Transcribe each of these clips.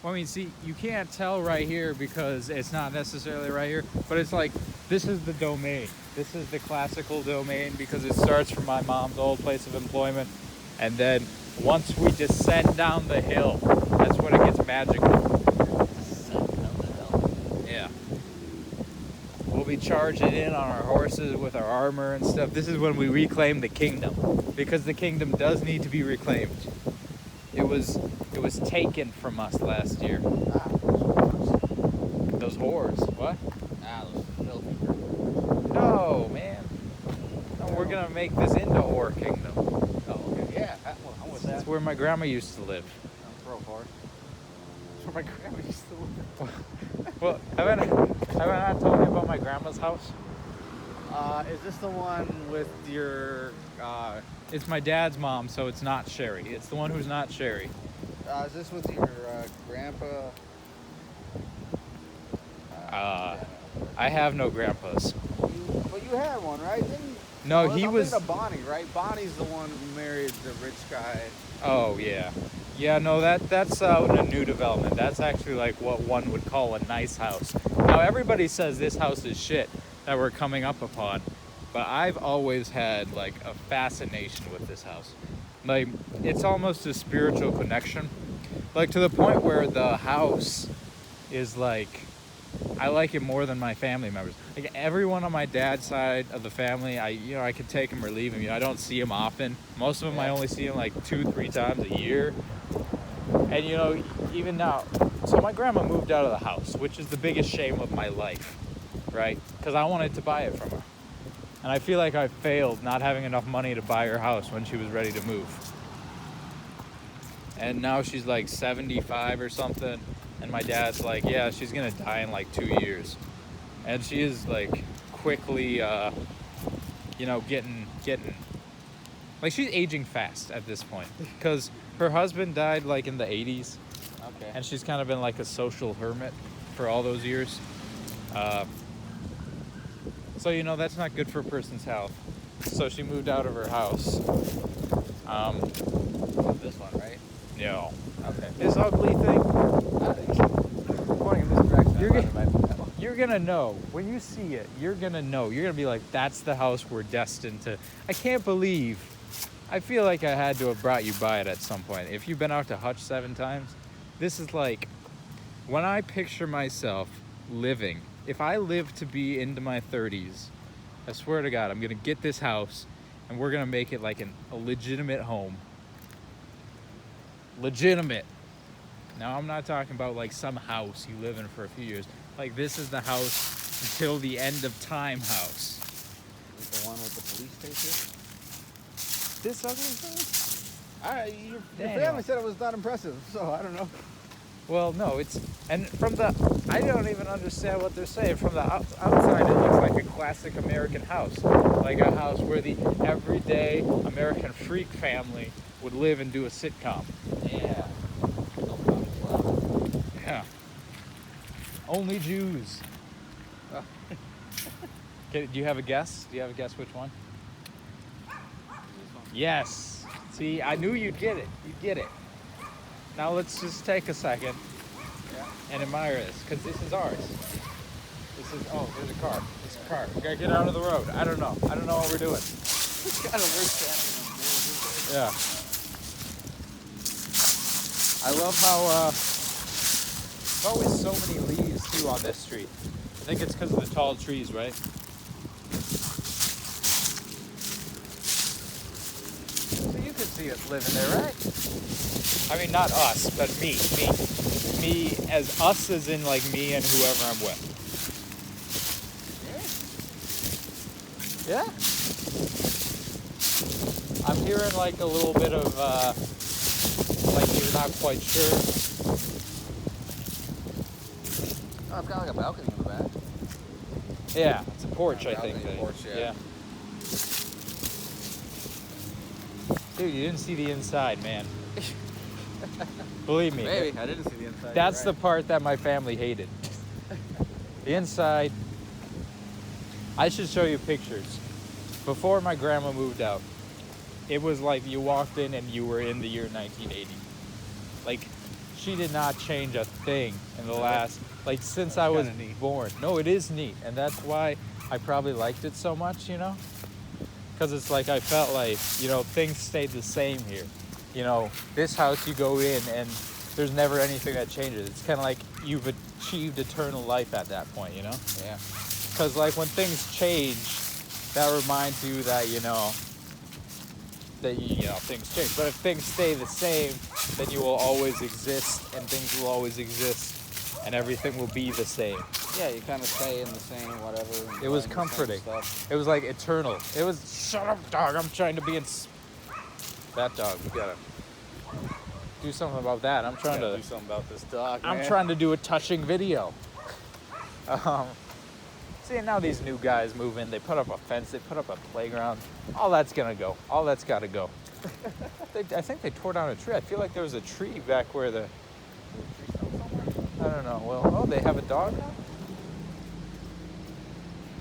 Well, I mean, see, you can't tell right here because it's not necessarily right here, but it's like, this is the domain. This is the classical domain because it starts from my mom's old place of employment. And then once we descend down the hill, that's when it gets magical. Yeah. We'll be charging in on our horses with our armor and stuff. This is when we reclaim the kingdom, because the kingdom does need to be reclaimed. It was taken from us last year. Those whores. What? Those filthy. No, man. No, we're gonna make this into whore kingdom. Oh, okay. Yeah. How was that? That's where my grandma used to live. Pro horse. That's where my grandma used to live. Well, haven't I not told you about my grandma's house? Is this the one with your? It's my dad's mom, so it's not Sherry. It's the one who's not Sherry. Is this with your grandpa? I have no grandpas. But you had one, right? No, he was. I'm thinking of Bonnie, right? Bonnie's the one who married the rich guy. Oh yeah, yeah. No, that's out in a new development. That's actually like what one would call a nice house. Now everybody says this house is shit that we're coming up upon, but I've always had like a fascination with this house. Like it's almost a spiritual connection, like to the point where the house is like, I like it more than my family members. Like everyone on my dad's side of the family, I could take them or leave them. I don't see them often. Most of them I only see them like 2-3 times a year. And even now, so my grandma moved out of the house, which is the biggest shame of my life, right? Because I wanted to buy it from her. And I feel like I failed not having enough money to buy her house when she was ready to move. And now she's like 75 or something. And my dad's like, yeah, she's going to die in like 2 years. And she is like quickly, getting, like she's aging fast at this point. Because her husband died like in the 80s. Okay. And she's kind of been like a social hermit for all those years. So, that's not good for a person's health. So she moved out of her house. This one, right? No. Okay. This ugly thing, Pointing in this direction. you're gonna know. When you see it, you're gonna know. You're gonna be like, that's the house we're destined to. I can't believe, I feel like I had to have brought you by it at some point. If you've been out to Hutch 7 times, this is like, when I picture myself living, if I live to be into my 30s, I swear to God, I'm gonna get this house and we're gonna make it like a legitimate home. Legitimate. Now I'm not talking about like some house you live in for a few years. Like this is the house until the end of time house. The one with the police station? This ugly thing? Your family said it was not impressive, so I don't know. Well, no, and from I don't even understand what they're saying. From the outside, it looks like a classic American house. Like a house where the everyday American freak family would live and do a sitcom. Yeah. Yeah. Only Jews. Oh. Okay, do you have a guess? Do you have a guess which one? Yes. See, I knew you'd get it. You'd get it. Now let's just take a second and admire this, because this is ours. This is, there's a car. There's a car. We gotta get out of the road. I don't know what we're doing. It's kind of weird standing. Yeah. I love how there's always so many leaves too on this street. I think it's because of the tall trees, right? So you could see us living there, right? I mean, not us, but me. Me as us as in like me and whoever I'm with. Yeah. I'm hearing like a little bit of like you're not quite sure. Oh, it's got like a balcony in the back. Yeah, it's a porch, I think. Porch, yeah. Dude, you didn't see the inside, man. Believe me. Maybe. I didn't see the inside. That's the part that my family hated. The inside. I should show you pictures. Before my grandma moved out, it was like you walked in and you were in the year 1980. Like, she did not change a thing in the last, like, since I was kinda neat. born. No, it is neat, and that's why I probably liked it so much, you know? Because it's like I felt like, you know, things stayed the same here. You know, this house you go in and there's never anything that changes. It's kind of like you've achieved eternal life at that point, you know? Yeah. Because like when things change, that reminds you that, you know, things change. But if things stay the same, then you will always exist and things will always exist and everything will be the same. Yeah, you kind of stay in the same whatever. and It was doing the same comforting. stuff. It was like eternal. It was, shut up, dog. I'm trying to be in. That dog, you gotta do something about that. I'm trying Gotta to. do something about this dog. I'm man. trying to do a touching video. See, now these new guys move in. They put up a fence. They put up a playground. All that's gonna go. All that's gotta go. I think they tore down a tree. I feel like there was a tree back where the. I don't know. Well, oh, they have a dog now?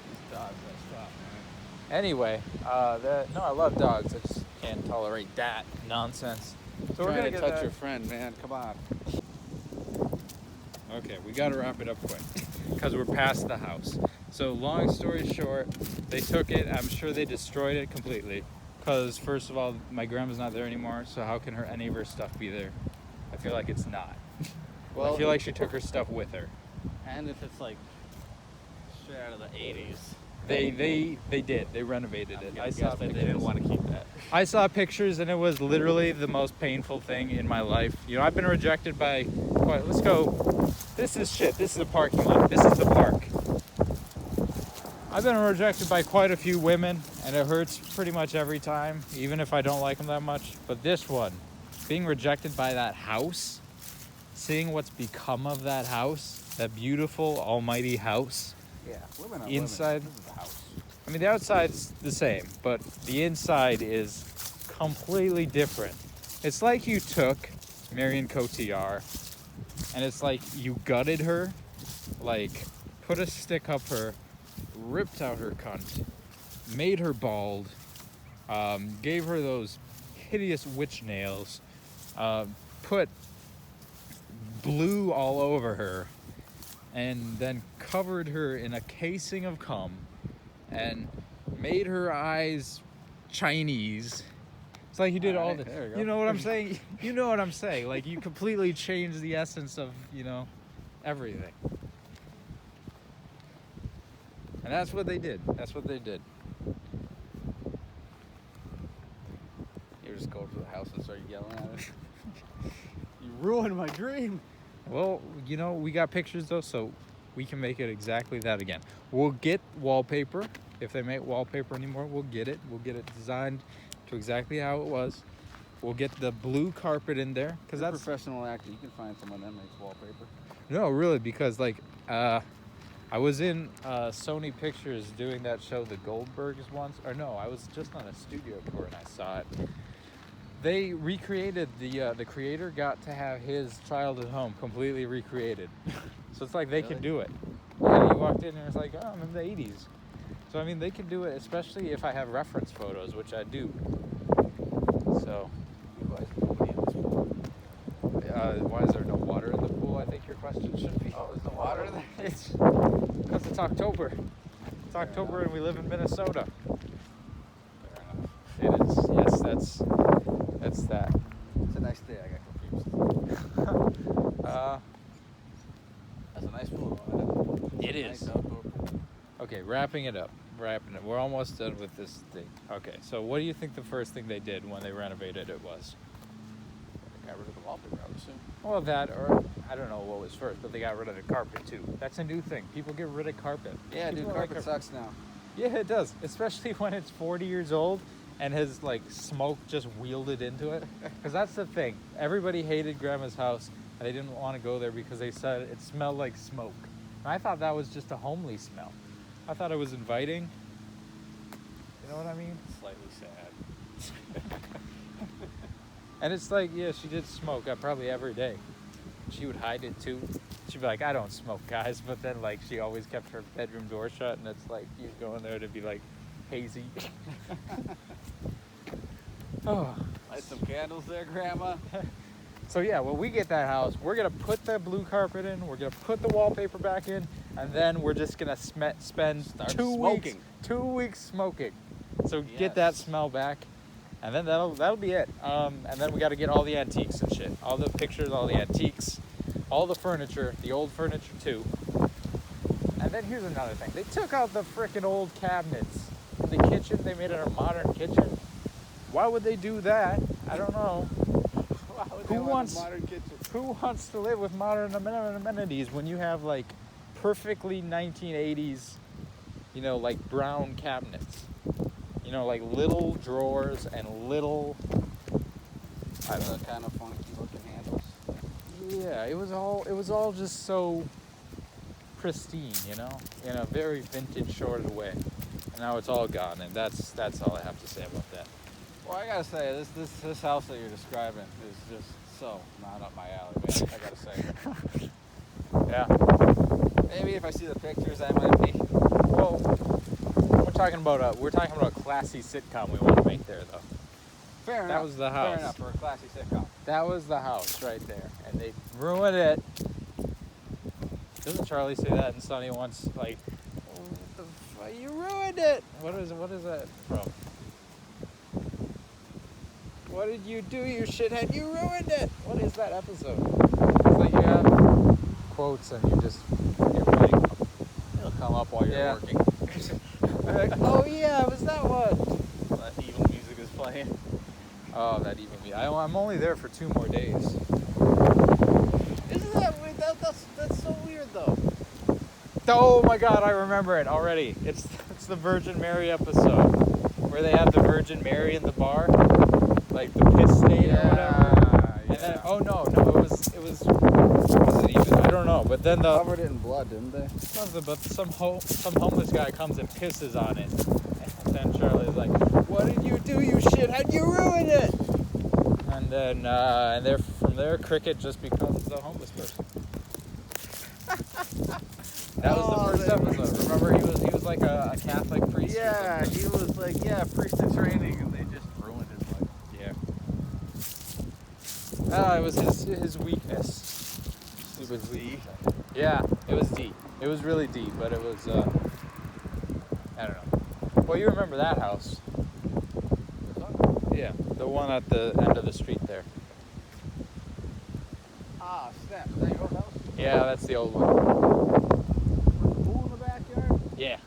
These dogs messed up, man. Anyway, no, I love dogs. I just can't tolerate that nonsense. So Trying to get touch that- your friend, man. Come on. Okay, we gotta wrap it up quick because we're past the house. So long story short, they took it. I'm sure they destroyed it completely because first of all, my grandma's not there anymore. So how can any of her stuff be there? I feel like it's not. I feel like she took her stuff with her. And if it's like straight out of the 80s, They did. They renovated it. I saw guess they pictures. didn't want to keep that. I saw pictures and it was literally the most painful thing in my life. You know, I've been rejected by quite, let's go. This is shit. This is a parking lot. This is the park. I've been rejected by quite a few women and it hurts pretty much every time, even if I don't like them that much. But this one, being rejected by that house, seeing what's become of that house, that beautiful almighty house. Yeah, women are Inside- Women. This is the house. I mean, the outside's the same, but the inside is completely different. It's like you took Marion Cotillard, and it's like you gutted her, like put a stick up her, ripped out her cunt, made her bald, gave her those hideous witch nails, put blue all over her, and then covered her in a casing of cum and made her eyes Chinese. It's like you did all Alright, the. there we go. You know what I'm saying? You know what I'm saying? Like you completely changed the essence of, you know, everything. And that's what they did. That's what they did. You just go to the house and start yelling at it. You ruined my dream. Well, you know, we got pictures though, so we can make it exactly that again. We'll get wallpaper. If they make wallpaper anymore, we'll get it. We'll get it designed to exactly how it was. We'll get the blue carpet in there because You're a that's professional actor. You can find someone that makes wallpaper. no, really, because like I was in Sony Pictures doing that show, The Goldbergs once, or no, I was just on a studio tour and I saw it. They recreated the creator got to have his childhood home completely recreated, so it's like they can Really? do it. Yeah, he walked in and was like, "Oh, I'm in the '80s," so I mean they can do it, especially if I have reference photos, which I do. So, why is there no water in the pool? I think your question should be. Oh, there's no water there? It's because it's October. It's October and we live in Minnesota. Fair enough. It is. Yes, that's that. It's a nice day. I got confused. That's a nice pool. It Nice is. outdoor pool. Okay, wrapping it up. We're almost done with this thing. Okay, so what do you think the first thing they did when they renovated it was? Got rid of the wallpaper, I would assume. Well, that or I don't know what was first, but they got rid of the carpet too. That's a new thing. People get rid of carpet. Yeah, dude, People like carpet sucks now. Yeah, it does. Especially when it's 40 years old and has like smoke just wielded into it. Because that's the thing. Everybody hated Grandma's house and they didn't want to go there because they said it smelled like smoke. And I thought that was just a homely smell. I thought it was inviting. You know what I mean? Slightly sad. And it's like, yeah, she did smoke probably every day. She would hide it too. She'd be like, I don't smoke, guys. But then like she always kept her bedroom door shut and it's like you go in there to be like hazy. Oh, Light some candles there, Grandma. So yeah, when we get that house, we're gonna put the blue carpet in, we're gonna put the wallpaper back in, and then we're just gonna spend Start 2 weeks, smoking. 2 weeks smoking. So Yes. get that smell back, and then that'll be it. And then we got to get all the antiques and shit, all the pictures, all the antiques, all the furniture, the old furniture too. And then here's another thing: they took out the frickin' old cabinets in the kitchen. They made it a modern kitchen. Why would they do that? I don't know. Why would Who they want wants- a modern kitchen? Who wants to live with modern amenities when you have like perfectly 1980s, like brown cabinets? Like little drawers and little, I don't know. The kind of funky looking handles. Yeah, it was all just so pristine, in a very vintage sort of way. And now it's all gone, and that's all I have to say about that. Well, I gotta say, this house that you're describing is just so not up my alley, man. I gotta say. Yeah. Maybe if I see the pictures, I might be. Well, we're talking about a classy sitcom we want to make there, though. Fair enough. That was the house. Fair enough for a classy sitcom. That was the house right there, and they ruined it. Doesn't Charlie say that in Sunny once? Like, oh, you ruined it. What is that from? What did you do, you shithead? You ruined it. What is that episode? It's like you have quotes and you're writing them. It'll come up while you're Yeah. working. Like, oh yeah, it was that one. That evil music is playing. Oh, that even me. I'm only there for 2 more days. Isn't that weird? That's so weird though. Oh my God, I remember it already. It's the Virgin Mary episode where they had the Virgin Mary in the bar, like the piss stain or whatever. And then, oh no, it was what was it even? I don't know. But then Covered it in blood, didn't they? but some homeless guy comes and pisses on it, and then Charlie's like, "What did you do, you shithead? You ruined it!" And then from there, Cricket just becomes a homeless person. That was the first episode. Remember, he was like a Catholic priest. or Yeah, something. he was like, priest in training, and they just ruined his life. Yeah. It was his weakness. It was D? Yeah, it was deep. It was really deep, but it was I don't know. Well, you remember that house? Yeah, the one at the end of the street there. Ah, snap. Is that your old house? Yeah, that's the old one. With the pool in the backyard? Yeah.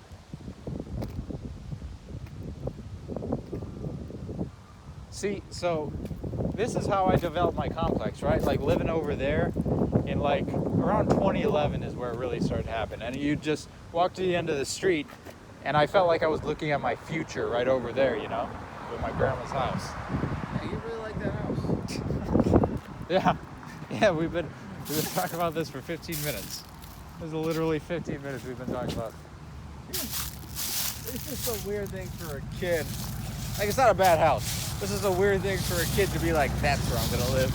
See, so this is how I developed my complex, right? Like living over there in like around 2011 is where it really started happening. And you just walk to the end of the street and I felt like I was looking at my future right over there, with my grandma's house. Hey, you really like that house? Yeah. Yeah, we've been talking about this for 15 minutes. This is literally 15 minutes we've been talking about. It's just a weird thing for a kid. Like, it's not a bad house. This is a weird thing for a kid to be like, that's where I'm gonna live.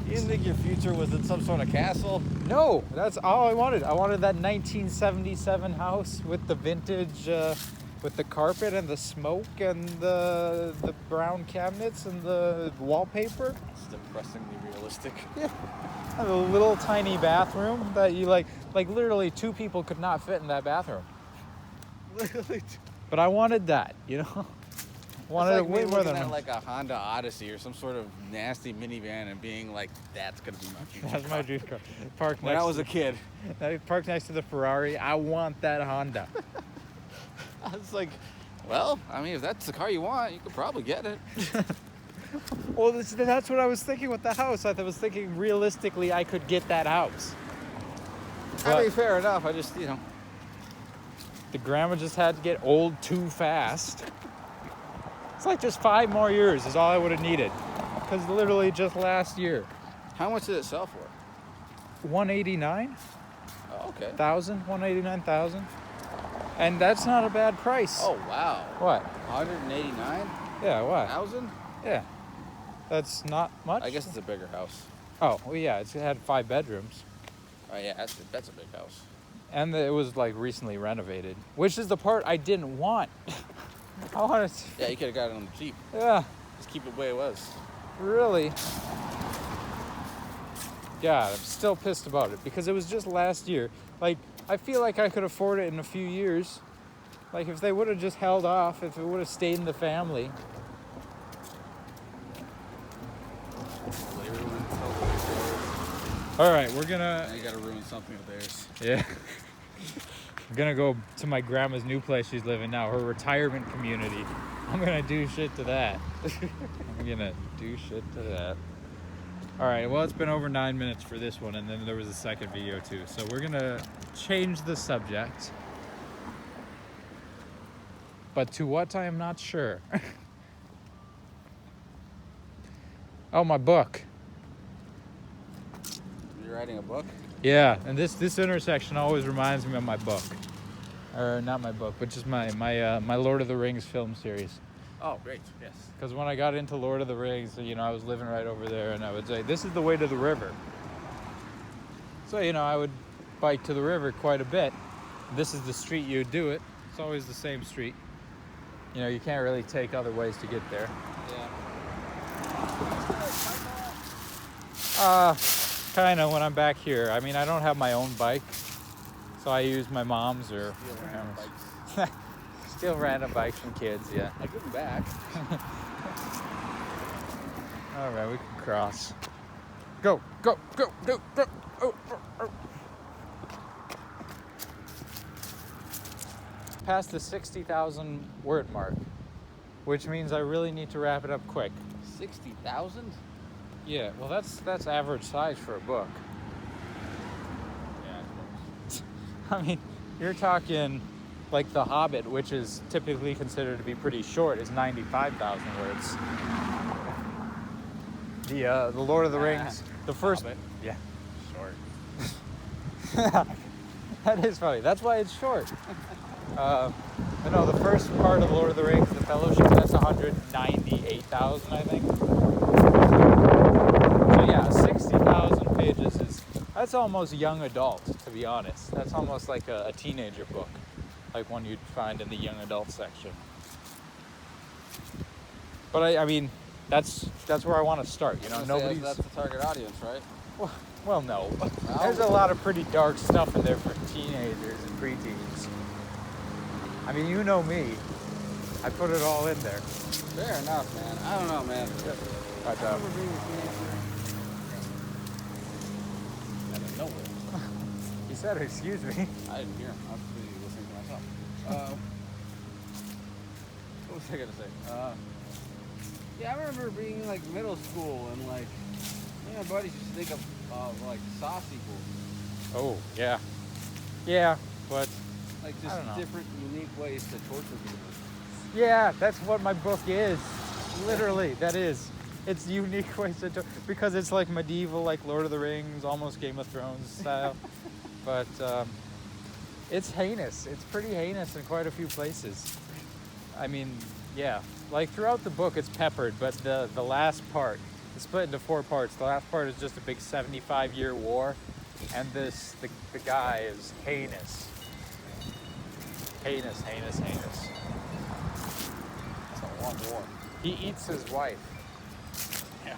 You didn't think your future was in some sort of castle? No, that's all I wanted. I wanted that 1977 house with the vintage, with the carpet and the smoke and the brown cabinets and the wallpaper. It's depressingly realistic. Yeah. And a little tiny bathroom that you like literally 2 people could not fit in that bathroom. Literally. But I wanted that, Wanted it way more than at like a Honda Odyssey or some sort of nasty minivan and being like, that's gonna be my future. That's my dream car. Parked When next I was a kid, parked next to the Ferrari. I want that Honda. I was like, well, I mean, if that's the car you want, you could probably get it. Well, that's what I was thinking with the house. I was thinking realistically I could get that house. I mean, fair enough. I just, The grandma just had to get old too fast. It's like just 5 more years is all I would have needed. Because literally just last year. How much did it sell for? 189,000, Oh, okay. 189,000. And that's not a bad price. Oh, wow. What? 189,000? Yeah, what? Yeah. That's not much? I guess it's a bigger house. Oh, well, yeah, it had 5 bedrooms. Oh, yeah, that's a big house. And it was like recently renovated, which is the part I didn't want. I wanted to, Yeah, you could have got it on the cheap. yeah. Just keep it the way it was. really, God, I'm still pissed about it because it was just last year. Like, I feel like I could afford it in a few years. Like, if they would have just held off, if it would have stayed in the family. They ruined something of theirs. All right, we're gonna. Now you gotta ruin something of theirs. Yeah. I'm gonna go to my grandma's new place she's living now, her retirement community. I'm gonna do shit to that. I'm gonna do shit to that. All right, well, it's been over 9 minutes for this one, and then there was a second video too. So we're gonna change the subject. But to what, I am not sure. Oh, my book. You're writing a book? Yeah, and this intersection always reminds me of my book. Or not my book, but just my Lord of the Rings film series. Oh, great. Yes. Because when I got into Lord of the Rings, you know, I was living right over there, and I would say, this is the way to the river. So, you know, I would bike to the river quite a bit. This is the street you would do it. It's always the same street. You know, you can't really take other ways to get there. Yeah. Kind of when I'm back here. I mean, I don't have my own bike, so I use my mom's or Steal random bikes. Still random bikes from kids, yeah. I give them back. All right, we can cross. Go, go, go, go, go. Oh, oh, oh. Past the 60,000 word mark, which means I really need to wrap it up quick. 60,000? Yeah, well, that's average size for a book. Yeah, I suppose. I mean, you're talking like The Hobbit, which is typically considered to be pretty short, is 95,000 words. The Lord of the Rings, the first. Hobbit. Yeah, Short. that is funny. That's why it's short. But no, the first part of Lord of the Rings, the Fellowship, that's 198,000, I think. So yeah, 60,000 pages that's almost young adult, to be honest. That's almost like a teenager book, like one you'd find in the young adult section. But I mean, that's where I want to start. You know, nobody's. That's the target audience, right? Well, no. There's a lot of pretty dark stuff in there for teenagers and preteens. I mean, you know me. I put it all in there. Fair enough, man. I don't know, man. But, I remember being a teenager. Out of nowhere. he said, excuse me. I didn't hear him. I was busy listening to myself. What was I gonna say? Yeah, I remember being in like middle school and like me and my buddies used to think of like Saw sequels. Oh, yeah. Yeah, but Like I just don't know. different, unique ways to torture people. yeah, that's what my book is. Literally, that is. It's unique ways to because it's like medieval, like Lord of the Rings, almost Game of Thrones style. But it's heinous. It's pretty heinous in quite a few places. I mean, yeah, like throughout the book it's peppered, but the last part, it's split into 4 parts. The last part is just a big 75-year war, and the guy is heinous. Heinous, heinous, heinous. It's a long war. He eats his wife. Yeah.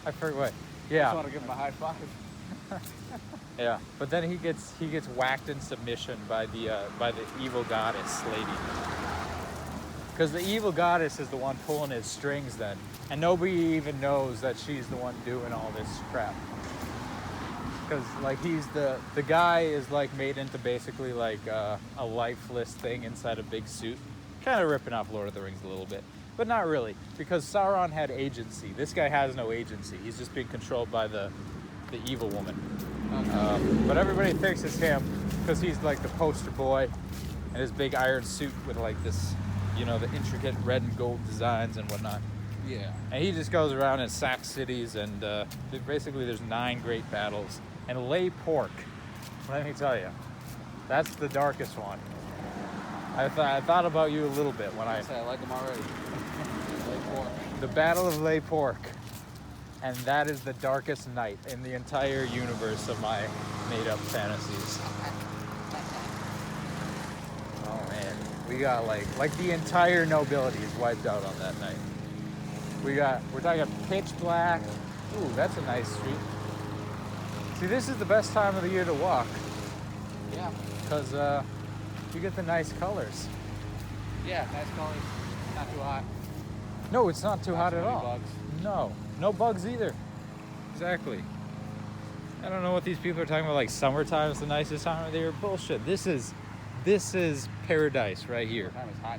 I forget what. I just Yeah, want to give him a high five. yeah. But then he gets whacked in submission by the evil goddess lady. Because the evil goddess is the one pulling his strings then, and nobody even knows that she's the one doing all this crap. Because like he's the guy is like made into basically like a lifeless thing inside a big suit, kind of ripping off Lord of the Rings a little bit, but not really, because Sauron had agency. This guy has no agency. He's just being controlled by the evil woman. But everybody thinks it's him because he's like the poster boy and his big iron suit with like this, you know, the intricate red and gold designs and whatnot. Yeah. And he just goes around and sacks cities, and basically there's 9 great battles. And Lay Pork, let me tell you, that's the darkest one. I thought about you a little bit when I like him already. Like pork. the Battle of Lay Pork, and that is the darkest night in the entire universe of my made-up fantasies. Oh man, we got like the entire nobility is wiped out on that night. We're talking pitch black. Ooh, that's a nice street. See, this is the best time of the year to walk Yeah. because you get the nice colors. Yeah, nice colors. Not too hot. No, it's not too Not hot too at many all. bugs. No bugs either. Exactly. I don't know what these people are talking about. Like summertime is the nicest time of the year. Bullshit. This is paradise right here. Time is hot.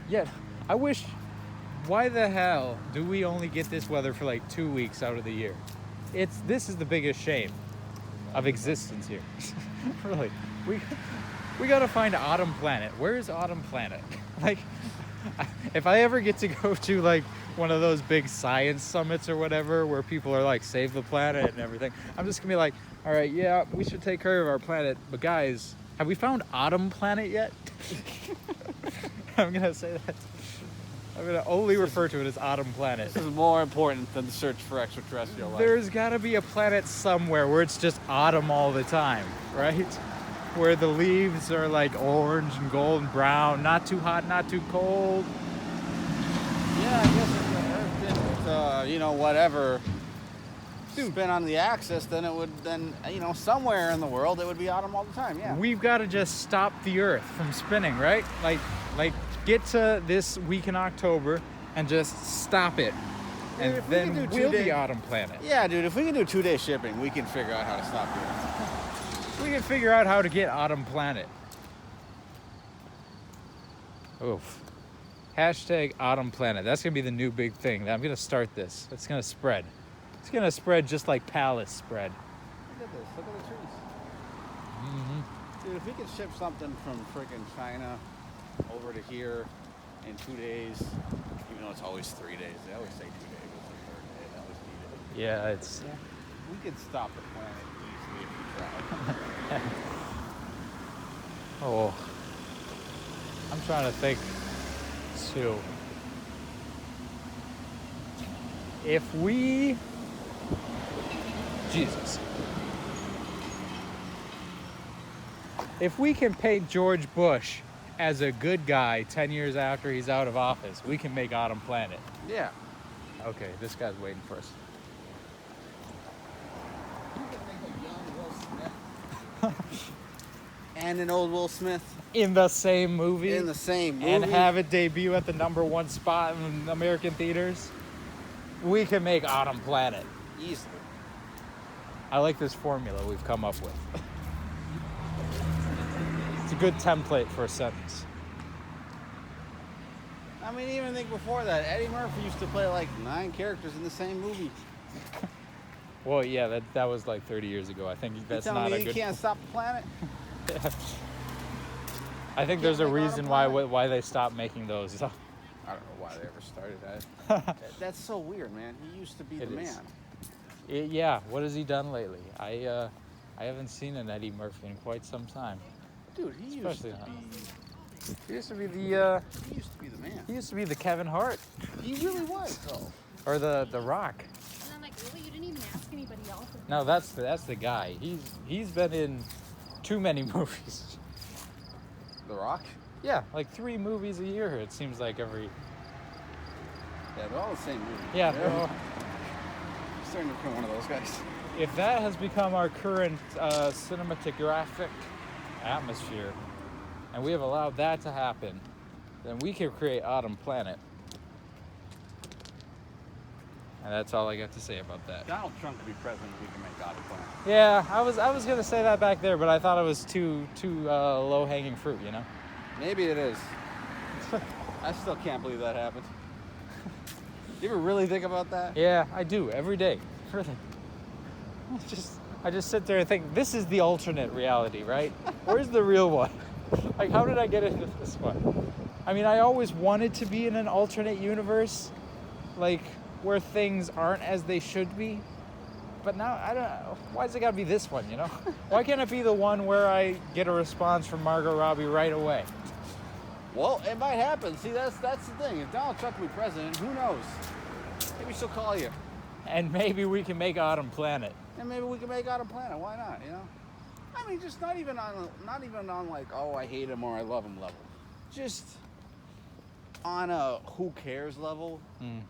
Yet, I wish. Why the hell do we only get this weather for like 2 weeks out of the year? This is the biggest shame of existence here. Really, we gotta find Autumn Planet. Where is Autumn Planet? Like, if I ever get to go to like one of those big science summits or whatever, where people are like save the planet and everything, I'm just gonna be like, all right, yeah, we should take care of our planet, but guys, have we found Autumn Planet yet? I'm gonna say that. I'm gonna only refer to it as Autumn Planet. This is more important than the search for extraterrestrial life. There's gotta be a planet somewhere where it's just autumn all the time, right? Where the leaves are like orange and gold and brown, not too hot, not too cold. Yeah, I guess if the Earth didn't, whatever, spin on the axis, then it would, somewhere in the world it would be autumn all the time. Yeah. We've got to just stop the Earth from spinning, right? Like get to this week in October and just stop it, and Dude, if we could then do we'll be 2 day- Autumn Planet. Yeah, dude. If we can do 2-day shipping, we can figure out how to stop the Earth. We can figure out how to get Autumn Planet. Oof. Hashtag Autumn Planet. That's gonna be the new big thing. I'm gonna start this. It's gonna spread. It's gonna spread just like Palace spread. Look at this. Look at the trees. Mm-hmm. Dude, if we could ship something from freaking China over to here in 2 days, even though it's always 3 days. They always say 2 days, but it's the third day. They always need it. Yeah, it's. We could stop the planet easily if we tried. Oh. I'm trying to think too. If we. Jesus. If we can paint George Bush as a good guy 10 years after he's out of office, we can make Autumn Planet. Yeah. Okay, this guy's waiting for us. And an old Will Smith In the same movie. in the same movie. And have it debut at the #1 spot in American theaters. We can make Autumn Planet. easily. I like this formula we've come up with. It's a good template for a sentence. I mean, even think before that, Eddie Murphy used to play like 9 characters in the same movie. Well, yeah, that was like 30 years ago. I think that's you telling not me a you good. can't stop the planet? I think there's a make Autumn reason why Planet? why they stopped making those. I don't know why they ever started that. That's so weird, man. He used to be It the is. man. Yeah, what has he done lately? I haven't seen an Eddie Murphy in quite some time. Dude, he used Especially to not. be. He used to be the He used to be the man. he used to be the Kevin Hart He really was, though. or the Rock. And I'm like, really? You didn't even ask anybody else? No, that's the guy. He's been in too many movies. The Rock. Yeah, like 3 movies a year. It seems like every. Yeah, they're all the same movie. Yeah. They're Well, starting to become one of those guys. if that has become our current cinematographic atmosphere, and we have allowed that to happen, then we can create Autumn Planet. And that's all I got to say about that. Donald Trump could be president. We can make Autumn Planet. Yeah, I was gonna say that back there, but I thought it was too low hanging fruit, you know. Maybe it is. I still can't believe that happened. You ever really think about that? Yeah, I do every day. Really. I just sit there and think this is the alternate reality, right? Where's the real one? Like, how did I get into this one? I mean, I always wanted to be in an alternate universe, like where things aren't as they should be. But now I don't know. Why's it gotta be this one, you know? Why can't it be the one where I get a response from Margot Robbie right away? Well, it might happen. See, that's the thing. If Donald Trump will be president, who knows? Maybe she'll call you, And maybe we can make Autumn Planet. and maybe we can make Autumn Planet. Why not? You know? I mean, just not even on like, oh, I hate him or I love him level. Just on a who cares level. Mm.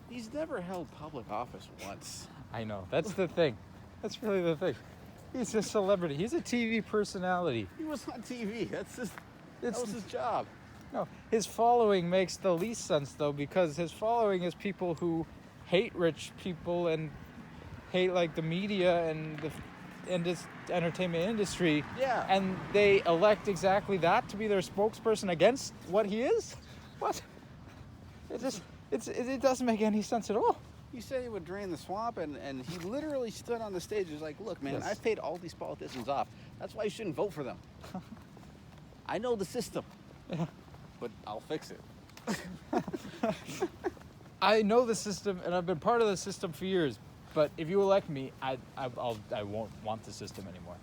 He's never held public office once. I know. That's the thing. That's really the thing. He's a celebrity. He's a TV personality. He was on TV. That It's was his job. no. His following makes the least sense though, because his following is people who hate rich people and hate like the media and this entertainment industry. Yeah. And they elect exactly that to be their spokesperson against what he is. What? It doesn't make any sense at all. He said he would drain the swamp, and he literally stood on the stage. He was like, look, man, Yes. I've paid all these politicians off. That's why you shouldn't vote for them. I know the system, Yeah. but I'll fix it. I know the system, and I've been part of the system for years. But if you elect me, I won't want the system anymore.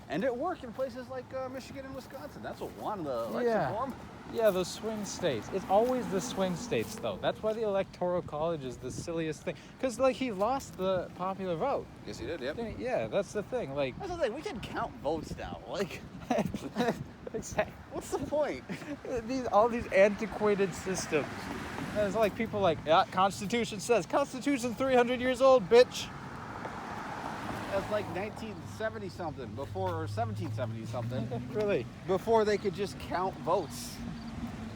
And it worked in places like Michigan and Wisconsin. That's what won the election Yeah. for him. Yeah, those swing states. It's always the swing states, though. That's why the electoral college is the silliest thing. Because, like, he lost the popular vote. Yes, he did, yep. Yeah, that's the thing. Like, That's the thing. We can count votes now. Like, exactly. what's the point? All these antiquated systems. And it's like people like, yeah, Constitution says. Constitution's 300 years old, bitch. That's like 1970 something before, or 1770 something, Really. before they could just count votes.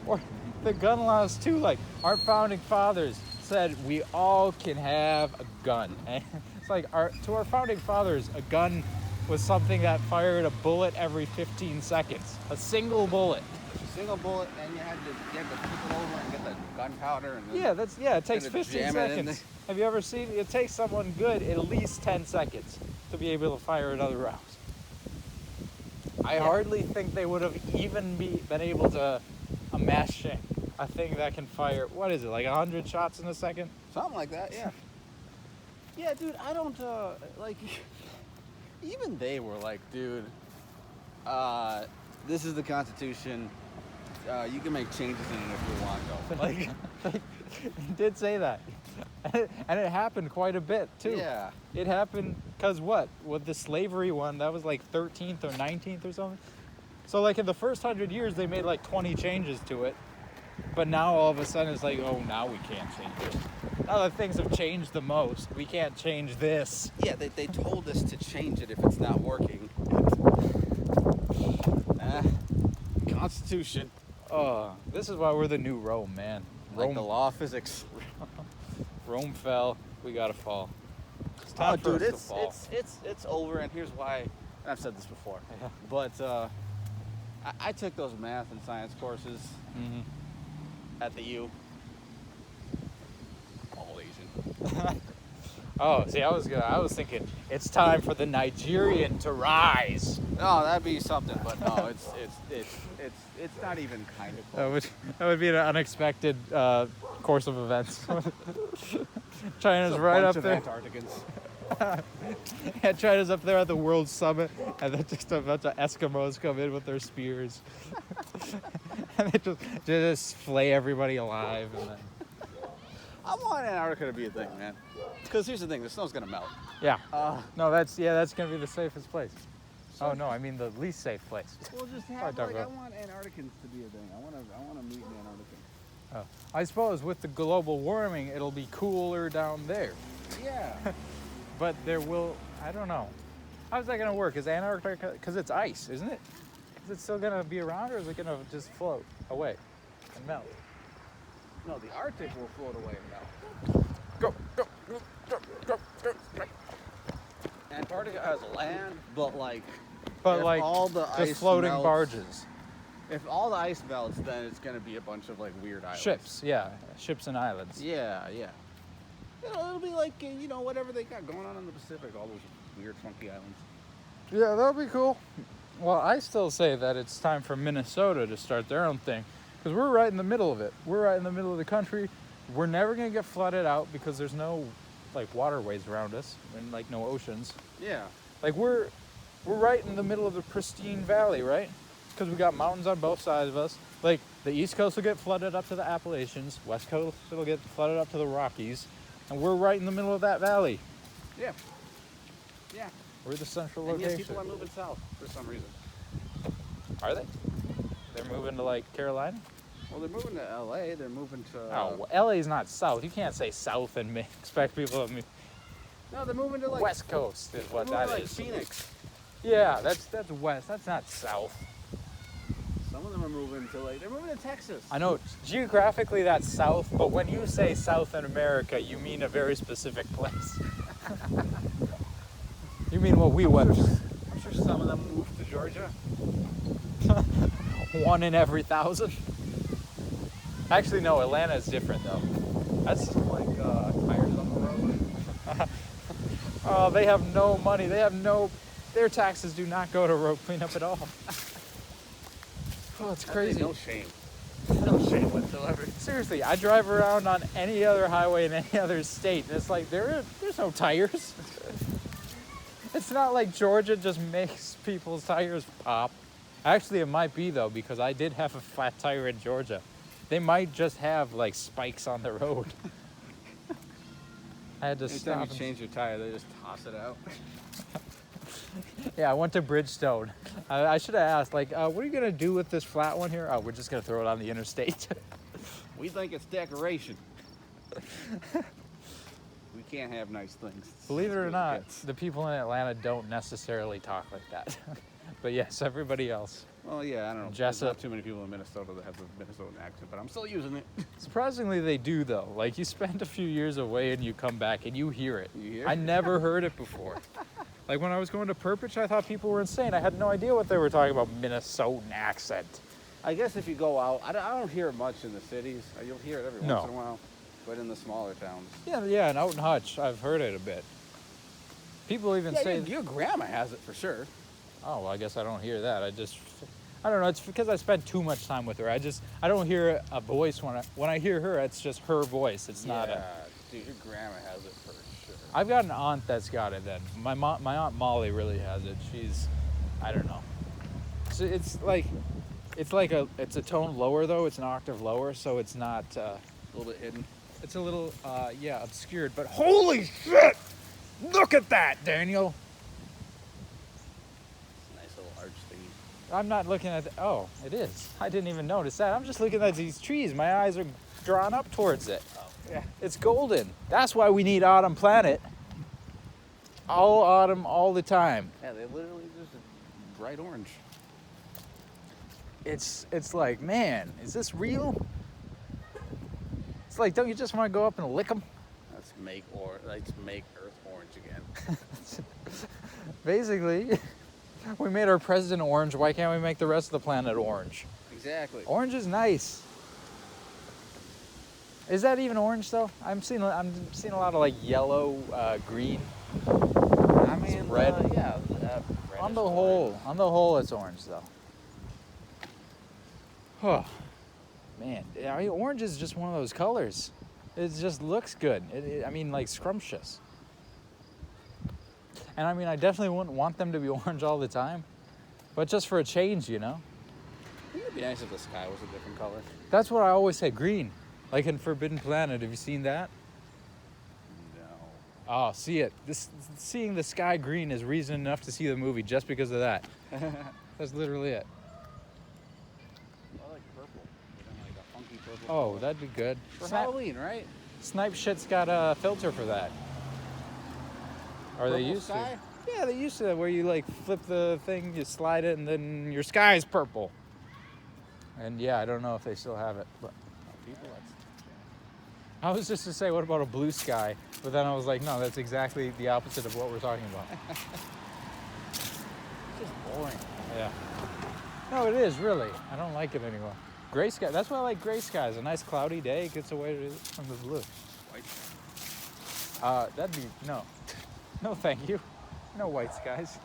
Or the gun laws too. Like our founding fathers said, we all can have a gun. And it's like to our founding fathers, a gun was something that fired a bullet every 15 seconds. A single bullet. A single bullet, and you had to flip it over and get the gunpowder. And then Yeah, it takes Kinda 15 jam it in seconds. Have you ever seen it takes someone good at least 10 seconds to be able to fire another round? I hardly think they would have even been able to amass a thing that can fire, what is it, like 100 shots in a second? something like that, yeah. Yeah, dude, I don't, like, even they were like, dude, this is the Constitution. You can make changes in it if you want, though. Like, He did say that. And it happened quite a bit, too. yeah. It happened because what? With the slavery one, that was like 13th or 19th or something. So like in the first 100 years, they made like 20 changes to it. But now all of a sudden it's like, oh, now we can't change it. Now that things have changed the most, we can't change this. Yeah, they told us to change it if it's not working. Constitution. Oh, this is why we're the new Rome, man. Like Rome, the law of physics. Rome fell. We gotta fall. It's Oh, time for dude, us to fall. it's over, and here's why. And I've said this before, Yeah. but I took those math and science courses Mhm. at the U. All Asian. Oh, see, I was thinking it's time for the Nigerian to rise. No, that'd be something, but no, it's not even kind of close. That would be an unexpected course of events. China's It's a right bunch up of there. Antarcticans. Yeah, China's up there at the World Summit, and then just a bunch of Eskimos come in with their spears, and they just flay everybody alive. And then, I want Antarctica to be a thing, man. Because here's the thing: the snow's gonna melt. yeah, Uh, no, that's gonna be the safest place. Oh no, I mean the least safe place. we'll just Probably have talk like I about- want Antarcticans to be a thing. I want to meet in Antarctica. Oh. I suppose with the global warming, it'll be cooler down there. Yeah. But there will, I don't know. How's that going to work? Is Antarctica, because it's ice, isn't it? Is it still going to be around, or is it going to just float away and melt? No, the Arctic will float away and melt. Go, go, go, go, go, go, go. Antarctica has land, but like, But if like, all the just ice floating melts- barges. if all the ice melts, then it's gonna be a bunch of like weird islands. Ships, yeah. Ships and islands. Yeah, yeah. It'll be like whatever they got going on in the Pacific, all those weird funky islands. Yeah, that'll be cool. Well, I still say that it's time for Minnesota to start their own thing, because we're right in the middle of it. We're right in the middle of the country. We're never gonna get flooded out because there's no like waterways around us and like no oceans. Yeah. Like we're right in the middle of the pristine valley, right? Because we got mountains on both sides of us. Like the East Coast will get flooded up to the Appalachians, West Coast it'll get flooded up to the Rockies, and we're right in the middle of that valley. Yeah. Yeah. We're the central And yet location. people are moving south for some reason. Are they? They're moving to like Carolina? Well, they're moving to L.A. They're moving to. Oh, LA's not south. You can't say south and expect people to No, they're moving to like West Coast is what they're that moving is. to, like, Phoenix. Yeah, that's west. That's not south. Some of them are moving to like they're moving to Texas. I know geographically that's south, but when you say South in America, you mean a very specific place. You mean what we went. I'm sure some of them moved to Georgia. 1 in every 1,000. Actually, no. Atlanta is different though. That's Like tires on the road. oh, they have no money. They have no. Their taxes do not go to road cleanup at all. Oh, it's crazy. No shame. No shame whatsoever. Seriously, I drive around on any other highway in any other state, and it's like there's no tires. It's not like Georgia just makes people's tires pop. Actually, it might be though, because I did have a flat tire in Georgia. They might just have like spikes on the road. I had to Anytime stop. you and- change your tire, they just toss it out. Yeah, I went to Bridgestone. I should have asked, like, what are you gonna do with this flat one here? Oh, we're just gonna throw it on the interstate. We think it's decoration. We can't have nice things. Believe it or That's what not, gets. the people in Atlanta don't necessarily talk like that. But yes, everybody else. Well, yeah, I don't know. There's Jessup. not too many people in Minnesota that have the Minnesotan accent, but I'm still using it. Surprisingly, they do though. Like you spend a few years away and you come back and you hear it. You hear? I never heard it before. Like when I was going to Purpich, I thought people were insane. I had no idea what they were talking about. Minnesotan accent. I guess if you go out, I don't hear it much in the cities. You'll hear it every No. once in a while, but in the smaller towns. Yeah, and out in Hutch, I've heard it a bit. People even say, your grandma has it for sure. oh, well, I guess I don't hear that. I don't know. It's because I spent too much time with her. I don't hear a voice when I hear her. It's just her voice. It's not a. Dude, your grandma has it for sure. I've got an aunt that's got it. Then my aunt Molly really has it. I don't know. So it's a tone lower though. It's an octave lower, so it's not. A little bit hidden. It's a little obscured. But holy shit! Look at that, Daniel. Nice little arch thing. I'm not looking at. Oh, it is. I didn't even notice that. I'm just looking at these trees. My eyes are drawn up towards it. Oh. Yeah. It's golden. That's why we need Autumn Planet. All autumn, all the time. Yeah, they literally just a bright orange. It's like, man, is this real? It's like, don't you just want to go up and lick them? Let's make Earth orange again. Basically, we made our president orange. Why can't we make the rest of the planet orange? Exactly. Orange is nice. Is that even orange though? I'm seeing a lot of like yellow, green. I mean, red. Yeah. On the whole, it's orange though. Oh, man, I mean, orange is just one of those colors. It just looks good. I mean, like scrumptious. And I mean, I definitely wouldn't want them to be orange all the time, but just for a change, you know. It'd be nice if the sky was a different color. That's what I always say, green. Like in Forbidden Planet, have you seen that? No. Oh, see it. Seeing the sky green is reason enough to see the movie just because of that. That's literally it. I like purple. Like a funky purple. Oh, color. that'd be good. For Halloween, right? Snipe shit's got a filter for that. Or they Purple used sky? to. Yeah, they used to, where you like flip the thing, you slide it, and then your sky is purple. And yeah, I don't know if they still have it. But People, that's I was just to say, what about a blue sky? But then I was like, no, that's exactly the opposite of what we're talking about. just boring. Yeah. No, it is really. I don't like it anymore. Gray sky. That's why I like gray skies. A nice cloudy day gets away from the blue. White. That'd be no, no, thank you. No white skies.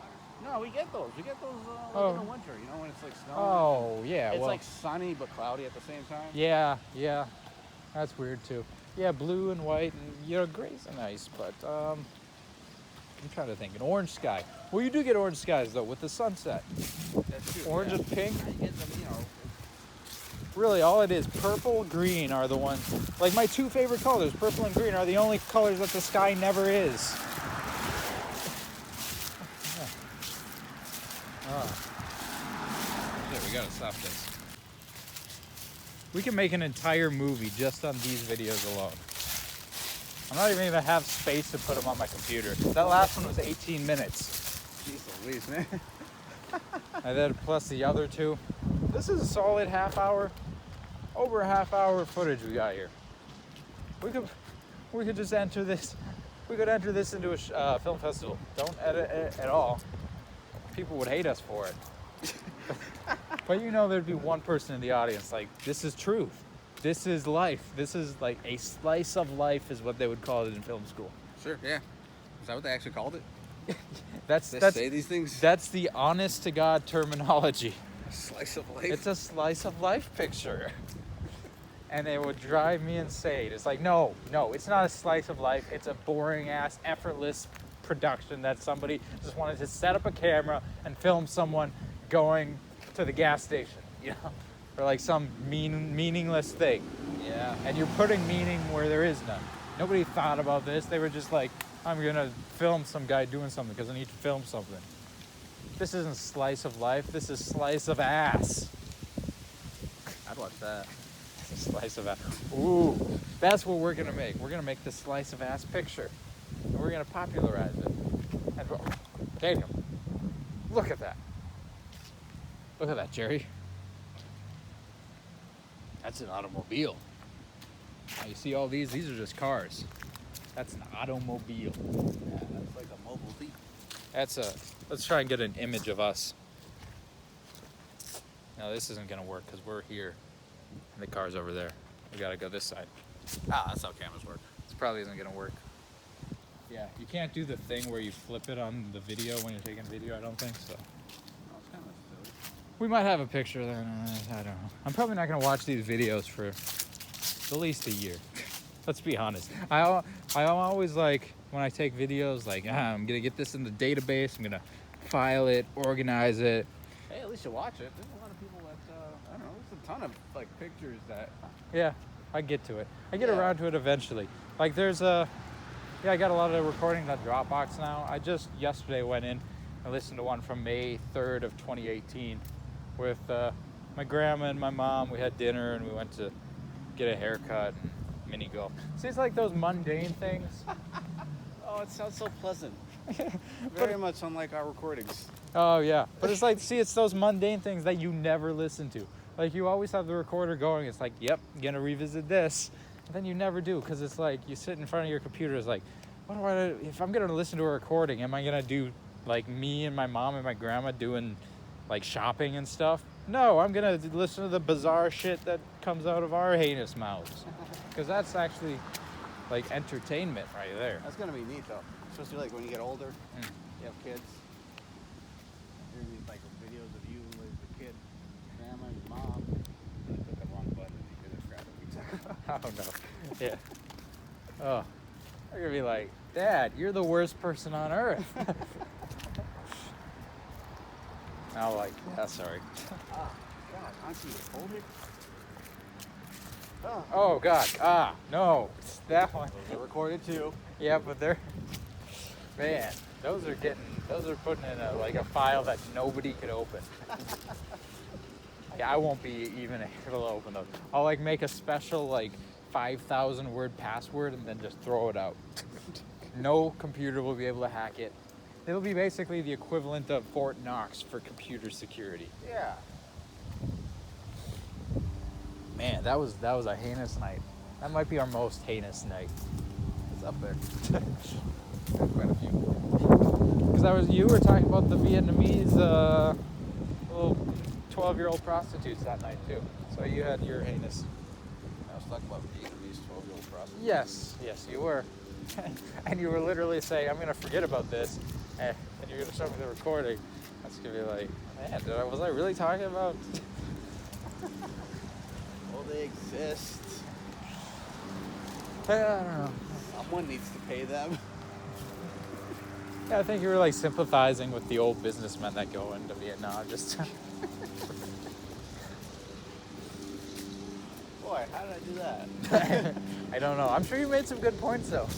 No, we get those. We get those Oh. in the winter. You know when it's like snowing. Oh yeah. It's well, like sunny but cloudy at the same time. yeah. That's weird too. Yeah, blue and white, and you know, gray's nice, but I'm trying to think. An orange sky. Well, you do get orange skies though with the sunset. That's true. Orange yeah. and pink. You get them, you know. Really, all it is, purple, green are the ones. Like my two favorite colors, purple and green, are the only colors that the sky never is. Yeah, we gotta stop this. We can make an entire movie just on these videos alone. I'm not even gonna have space to put them on my computer. That last one was 18 minutes. Jeez Louise, man. And then plus the other two. This is a solid half hour, over a half hour of footage we got here. We could just enter this. We could enter this into a film festival. Don't edit it at all. People would hate us for it. But you know, there'd be one person in the audience like, this is truth. This is life. This is like a slice of life, is what they would call it in film school. Sure, yeah. Is that what they actually called it? That's Say these things? that's the honest to God terminology. A slice of life? It's a slice of life picture. And it would drive me insane. It's like, no, it's not a slice of life. It's a boring ass, effortless production that somebody just wanted to set up a camera and film someone going to the gas station, you know, or like some meaningless thing. Yeah. And you're putting meaning where there is none. Nobody thought about this. They were just like, I'm gonna film some guy doing something because I need to film something. This isn't slice of life. This is slice of ass. I'd watch that. Slice of ass. Ooh, that's what we're gonna make. We're gonna make the slice of ass picture, and we're gonna popularize it. And Daniel, look at that. Look at that, Jerry. That's an automobile. Now you see all these? These are just cars. That's an automobile. Yeah, that's like a mobile thief. Let's try and get an image of us. No, this isn't gonna work because we're here. And the car's over there. We gotta go this side. Ah, that's how cameras work. This probably isn't gonna work. Yeah, you can't do the thing where you flip it on the video when you're taking video, I don't think so. Oh, it's kind of silly. We might have a picture then, I don't know. I'm probably not gonna watch these videos for at least a year. Let's be honest. I always like, when I take videos, like, I'm gonna get this in the database, I'm gonna file it, organize it. Hey, at least you watch it. There's a lot of people that, I don't know, there's a ton of, like, pictures that... Yeah, I get to it. I get Yeah. around to it eventually. Like I got a lot of recordings on Dropbox now. I just yesterday went in and listened to one from May 3rd of 2018 with my grandma and my mom. We had dinner and we went to get a haircut and mini golf. See, it's like those mundane things. Oh, it sounds so pleasant. Very much unlike our recordings. Oh yeah, but it's like, see, it's those mundane things that you never listen to. Like you always have the recorder going. It's like, yep, I'm gonna revisit this, and then you never do because it's like you sit in front of your computer. It's like, what do I? If I'm gonna listen to a recording, am I gonna do like me and my mom and my grandma doing like shopping and stuff? No, I'm gonna listen to the bizarre shit that comes out of our heinous mouths, because that's actually like entertainment right there. That's gonna be neat though, especially like when you get older, you have kids. There's these like videos of you with the kid, grandma, and your mom. I click the wrong button and you just grab a pizza. Oh no. Yeah. Oh. They're gonna be like, Dad, you're the worst person on earth. I'll like, yeah, sorry. Ah, God, auntie, you hold it. Oh, Oh God. Ah, no. It's that one. those are recorded too. Yeah, but they're, man, those are putting in a file that nobody could open. Yeah, I won't be even able to open those. I'll like make a special like 5,000 word password and then just throw it out. No computer will be able to hack it. It'll be basically the equivalent of Fort Knox for computer security. Yeah. Man, that was a heinous night. That might be our most heinous night. It's up there. Quite a few. Because you were talking about the Vietnamese little 12-year-old prostitutes that night too. So you had your heinous. I was talking about Vietnamese 12-year-old prostitutes. Yes, you were. And you were literally saying, I'm gonna forget about this, and you're gonna show me the recording. That's gonna be like, man, was I really talking about? Well, they exist. I don't know. Someone needs to pay them. Yeah, I think you were like sympathizing with the old businessmen that go into Vietnam. Just Boy, how did I do that? I don't know. I'm sure you made some good points though.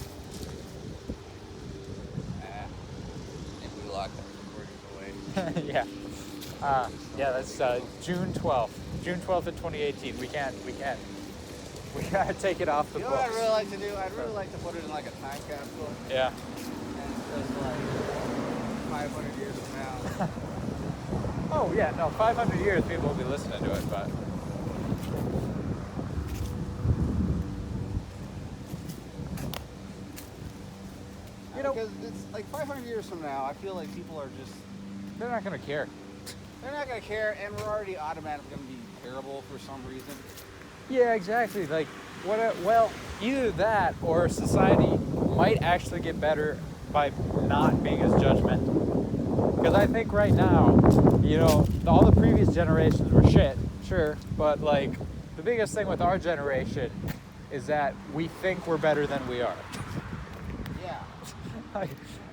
I think we locked that recording away. Yeah. Yeah, that's June 12th. June 12th of 2018. We can't. We gotta take it off the You know what books. I'd really like to do? I'd really like to put it in like a time capsule. Yeah. And just like 500 years from now. Oh yeah, no, 500 years people will be listening to it, but you know, because it's like 500 years from now, I feel like people are just, they're not gonna care. they're not going to care, and we're already automatically going to be terrible for some reason. Yeah, exactly. Like, well, either that or society might actually get better by not being as judgmental. Because I think right now, you know, all the previous generations were shit, sure, but like the biggest thing with our generation is that we think we're better than we are. Yeah.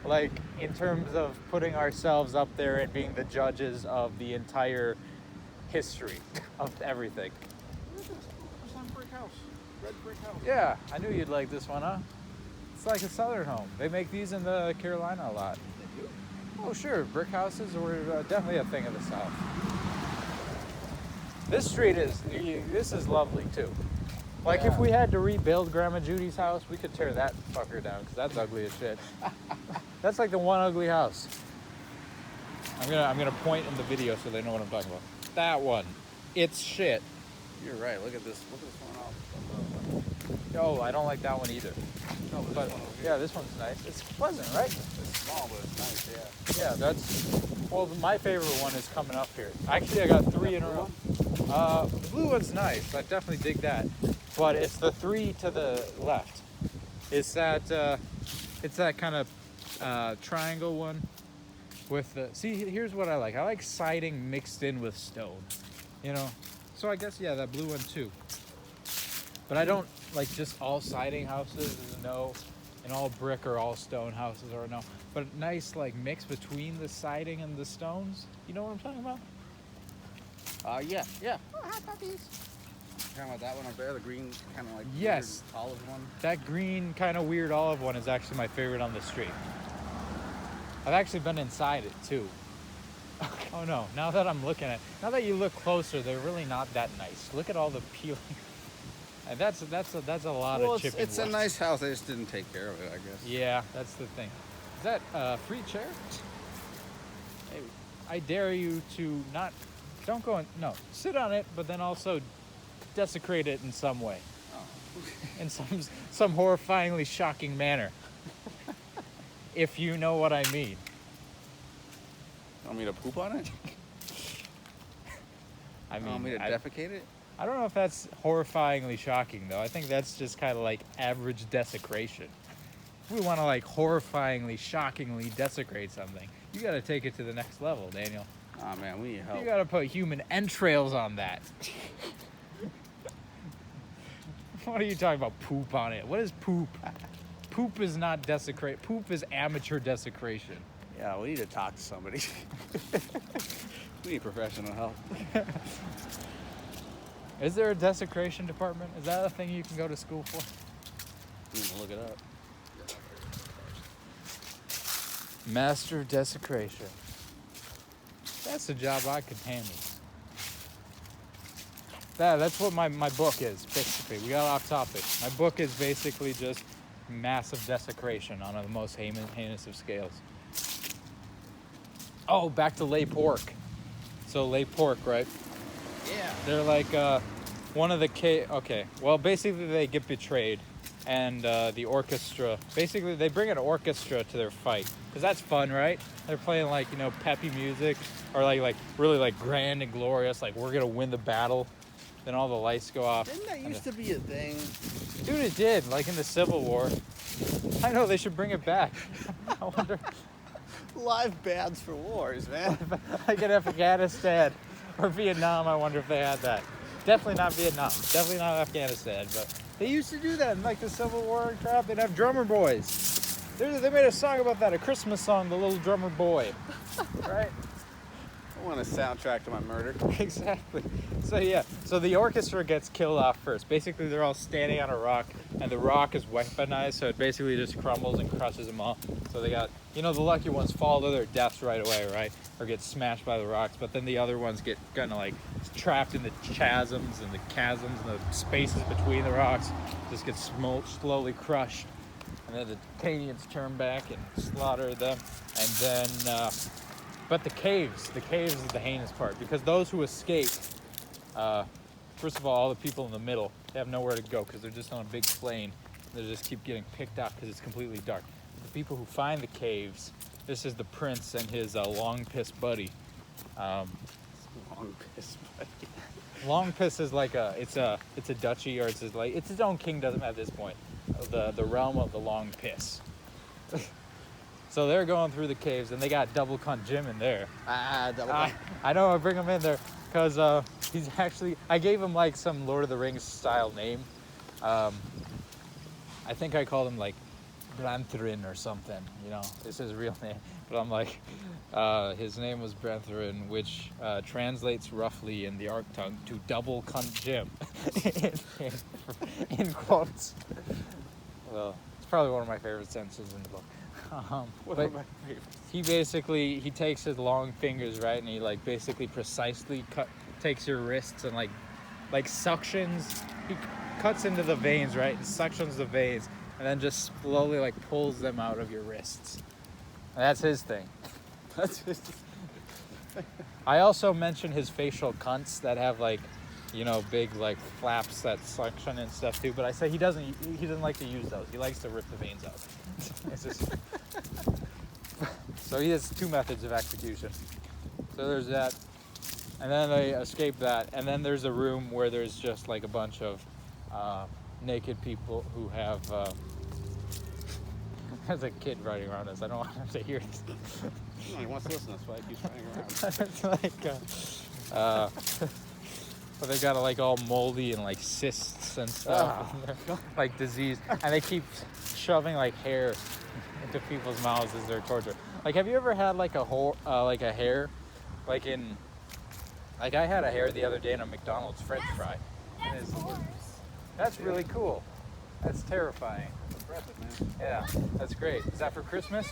Like in terms of putting ourselves up there and being the judges of the entire history of everything. Look at this 2% brick house. Red brick house. Yeah, I knew you'd like this one, huh? It's like a southern home. They make these in the Carolina a lot. They do? Oh, sure. Brick houses were definitely a thing of the South. This street this is lovely too. Like if Yeah. we had to rebuild Grandma Judy's house, we could tear that fucker down because that's ugly as shit. That's like the one ugly house. I'm gonna point in the video so they know what I'm talking about. That one, it's shit. You're right. Look at this. Look at this one off. Oh, I don't like that one either. No, but But this one over here. yeah, this one's nice. It's pleasant, right? It's small, but it's nice. Yeah. Yeah, that's. Well, my favorite one is coming up here. Actually, I got 3 in a row. The blue one's nice. I definitely dig that. But it's the 3 to the left. It's that kind of triangle one with the. See, here's what I like. I like siding mixed in with stone. You know. So I guess yeah, that blue one too. But I don't like just all siding houses is a no, and all brick or all stone houses are a no. But a nice like mix between the siding and the stones. You know what I'm talking about? Yeah. Yeah. Oh, hot puppies. Talking about that one up there, the green kind of like Yes. weird olive one. That green kind of weird olive one is actually my favorite on the street. I've actually been inside it too. Oh no, now that I'm looking at, now that you look closer, they're really not that nice. Look at all the peeling. And that's a lot Well, of chipping. it's a wood. nice house. They just didn't take care of it, I guess. Yeah, that's the thing. Is that a free chair? Hey, I dare you to don't go in, no, sit on it, but then also desecrate it in some way. Oh. In some horrifyingly shocking manner. If you know what I mean. Want me to poop on it? I mean, Want me to defecate it? I don't know if that's horrifyingly shocking though. I think that's just kind of like average desecration. If we want to like horrifyingly, shockingly desecrate something, you got to take it to the next level, Daniel. Oh man, we need help. You got to put human entrails on that. What are you talking about? Poop on it? What is poop? Poop is not desecrate. Poop is amateur desecration. Yeah, we need to talk to somebody. We need professional help. Is there a desecration department? Is that a thing you can go to school for? We need to look it up. Master of desecration. That's the job I could handle. That's what my book is, basically. We got off topic. My book is basically just massive desecration on the most heinous of scales. Oh, back to lay pork. So lay pork, right? Yeah. They're like one of the okay. Well, basically they get betrayed, and the orchestra. Basically, they bring an orchestra to their fight because that's fun, right? They're playing like peppy music or like really like grand and glorious. Like we're gonna win the battle. Then all the lights go off. Didn't that used to be a thing? Dude, it did. Like in the Civil War. I know they should bring it back. I wonder. Live bands for wars, man. Like in Afghanistan or Vietnam, I wonder if they had that. Definitely not Vietnam. Definitely not Afghanistan. But they used to do that in like the Civil War and crap. They'd have drummer boys. They made a song about that, a Christmas song, The Little Drummer Boy. Right? I want a soundtrack to my murder. Exactly. So yeah, so the orchestra gets killed off first. Basically, they're all standing on a rock, and the rock is weaponized, so it basically just crumbles and crushes them all. So they got, the lucky ones fall to their deaths right away, right? Or get smashed by the rocks, but then the other ones get kind of like trapped in the chasms and the chasms and the spaces between the rocks, just get slowly crushed. And then the Canians turn back and slaughter them, and then but the caves is the heinous part, because those who escape, first of all the people in the middle, they have nowhere to go because they're just on a big plain. They just keep getting picked up because it's completely dark. The people who find the caves, this is the prince and his long piss buddy. Long piss, buddy. Long piss is like it's a duchy, or it's its own kingdom at this point, the realm of the long piss. So they're going through the caves, and they got Double Cunt Jim in there. Double I know, I bring him in there because he's actually, I gave him like some Lord of the Rings style name. I think I called him like Brantherin or something, it's his real name. But I'm like, his name was Brantherin, which translates roughly in the Arc tongue to Double Cunt Jim, in quotes. Well, it's probably one of my favorite sentences in the book. But he takes his long fingers, right, and he like basically precisely takes your wrists and like suctions. He cuts into the veins, right, and suctions the veins, and then just slowly like pulls them out of your wrists. And that's his thing. I also mentioned his facial cunts that have like, big like flaps that suction and stuff too. But I say he doesn't like to use those. He likes to rip the veins out. It's just... So he has two methods of execution. So there's that, and then they escape that, and then there's a room where there's just like a bunch of naked people who have. There's a kid running around us. I don't want him to hear this. He wants to listen. That's why he keeps running around. It's like, but they got like all moldy and like cysts and stuff, like disease, and they keep shoving like hair into people's mouths as they're tortured. Like, have you ever had like a hair, like I had a hair the other day in a McDonald's French fry. That's really cool. That's terrifying. Impressive, man. Yeah, that's great. Is that for Christmas?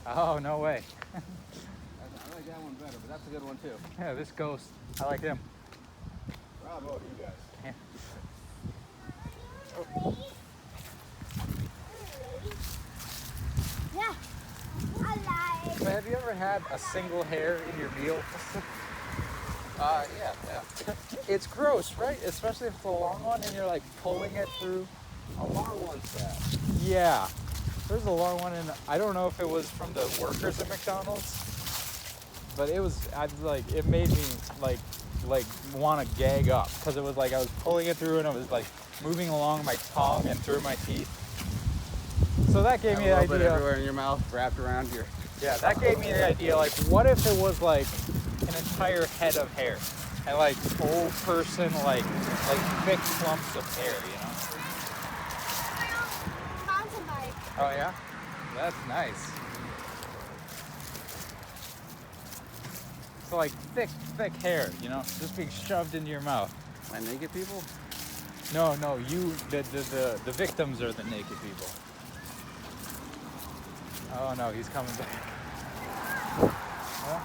Oh, no way. I like that one better, but that's a good one too. Yeah, this ghost, I like him. Bravo, you guys. Yeah. Yeah, I like. So have you ever had a single hair in your meal? Yeah. It's gross, right? Especially if it's a long one and you're like pulling it through. A long one's bad. Yeah. There's a long one, and I don't know if it was from the workers at McDonald's, but it made me like want to gag up, because it was like I was pulling it through and it was like moving along my tongue and through my teeth. So that gave me the a little bit idea. everywhere in your mouth, wrapped around your. Yeah, that gave me the idea. Like, what if it was like an entire head of hair, and like old person, like thick clumps of hair, Mountain bike. Oh yeah, that's nice. So like thick hair, just being shoved into your mouth. My naked people? No, the victims are the naked people. Oh no, he's coming back. Huh?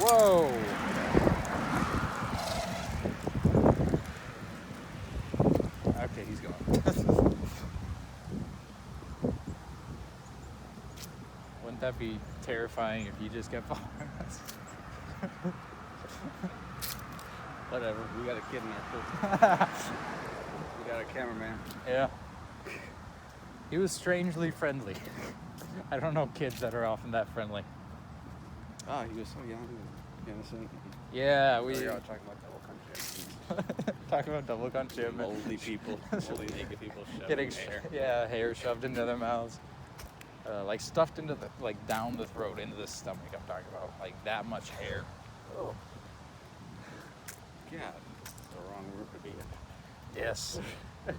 Whoa! Okay, he's gone. Wouldn't that be terrifying if you just kept following us? Whatever. We got a kid in our crew. We got a cameraman. Yeah. He was strangely friendly. I don't know kids that are often that friendly. Oh, he was so young and innocent. Yeah, We we were talking about Double Cunt Jim. talking about Double Cunt Jim. and Moldy people. Moldy naked people Getting shoving hair. hair shoved into their mouths, like stuffed into down the throat, into the stomach. I'm talking about like that much hair. Oh. God. That's the wrong word to be in. Yes.